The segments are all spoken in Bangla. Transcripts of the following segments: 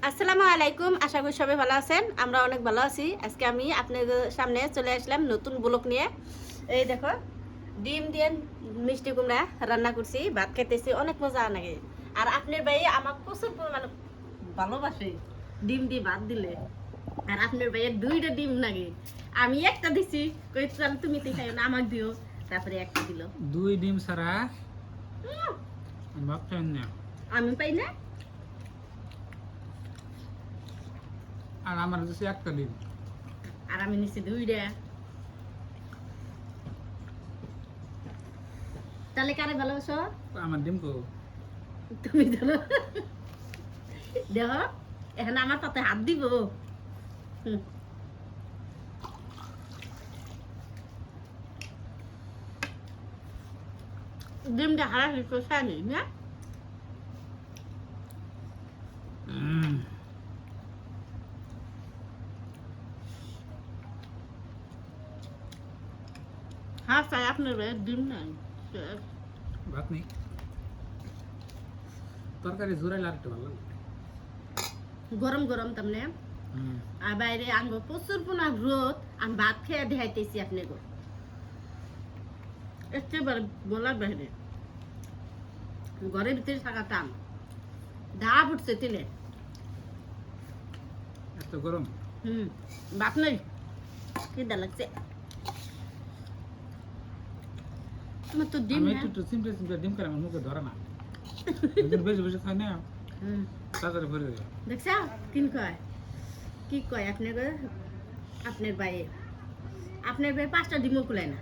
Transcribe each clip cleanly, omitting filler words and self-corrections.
আসসালামু আলাইকুম, আশা করি সবাই ভালো আছেন। আমরা অনেক ভালো আছি। আজকে আমি আপনাদের সামনে চলে আসলাম নতুন ব্লগ নিয়ে। এই দেখো, ডিম দিয়ে মিষ্টি কুমড়া রান্না করছি, ভাত খাইতেছি, অনেক মজা লাগে। আর আপনার ভাই আমাকে প্রচুর পরিমাণে ভালোবাসে ডিম দিয়ে ভাত দিলে। আর আপনার ভাইয়ের দুইটা ডিম লাগে, আমি একটা দিছি, কই চল তুমি তো খাই না, আমাকে দিও। তারপরে একটা দিল। দুই ডিম ছাড়া ভাত খাই না। আমি পাই না। আর আমার দিচ্ছে একটা ডিম। আর আমি নিছি দুইটা। তাহলে কারে ভালোবাসো? আমার ডিম কো তুমি জানো, দেখো এখন আমার পাতে হাত দিব। হুম। ডিমটা হারাহারি করে খাই নি না। হ্যাঁ চাই আপনার ভাইয়ের ডিম নাই। ভাত নেই, তরকারি জোরাইলে আর একটু ভালো লাগে। গরম গরম তামনে। আর বাইরে আনবো প্রচুর পোনা রোদ, আমি ভাত খেয়ে দেখাইতেছি আপনি গো একেবারে বলার বাইরে। ঘরের ভিতরে থাকা টান, ধাপ উঠছে তিলে। এত গরম। ভাত নেই, খিদা লাগছে। আমার তো ডিম আমি না। একটু সিম্পল সিম্পল ডিম করে আমার মুখে ধরে না। একদিন বেশি বেশি খাই না, তাড়াতাড়ি ভরে যায়। দেখছ কি কয় আপনার ভাই, আপনার ভাই 5টা ডিমও খুলে না।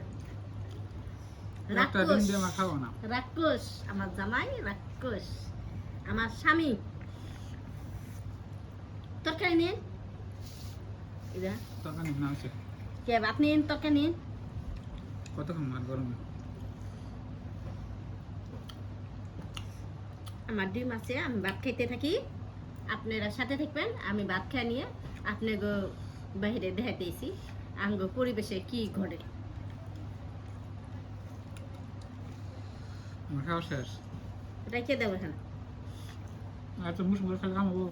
একটা ডিম দিয়ে আমার খাবো না। রাক্ষস আমার জামাই, রাক্ষস আমার স্বামী। তরকারি নিন, তরকারি না আছে কে ভাত নিন, তরকারি নিন। কতক্ষণ আর গরমে। আমার ডিম আছে, আমি ভাত খাইতে থাকি, আপনারা সাথে থাকবেন। আমি ভাত খাই নিয়ে আপনাকে বাইরে দেখাইতেছি আঙ্গ পরিবেশে কি ঘটে। আমার খাওয়া শেষ। রেখে দেবো এখানে। আচ্ছা মুসুম করে খালি খামাবো।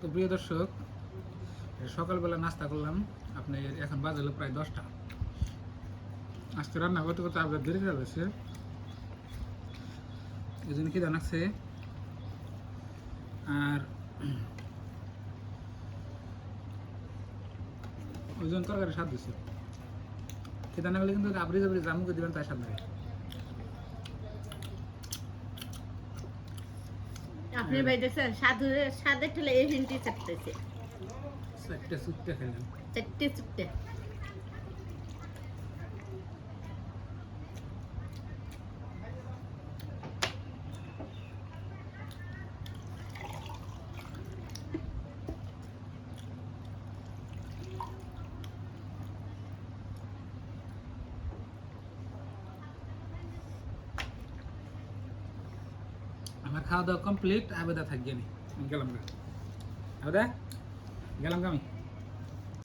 তো প্রিয় দর্শক, সকালবেলা নাস্তা করলাম। আপনি এখন বাজে হলো প্রায় 10টা। আজকে রান্না করতে করতে আপনার দেরি হয়ে গেছে, এই জন্য খিদা লাগছে। আর ওই জন্য তরকারি স্বাদ দিচ্ছে। খিদা না গেলে কিন্তু আপনি যাবি জামুকে দিবেন, তাই স্বাদ লাগে। আপনি ভাই দেখছেন সাদে ঠেলে এই ভিনটি চাপতেছে, চারটে চুটতে খেলাম। চারটে চুটতে। আমার খাওয়া দাওয়া কমপ্লিট। আবেদা থাকবে না, গেলাম গা। আবেদা গেলাম গা আমি।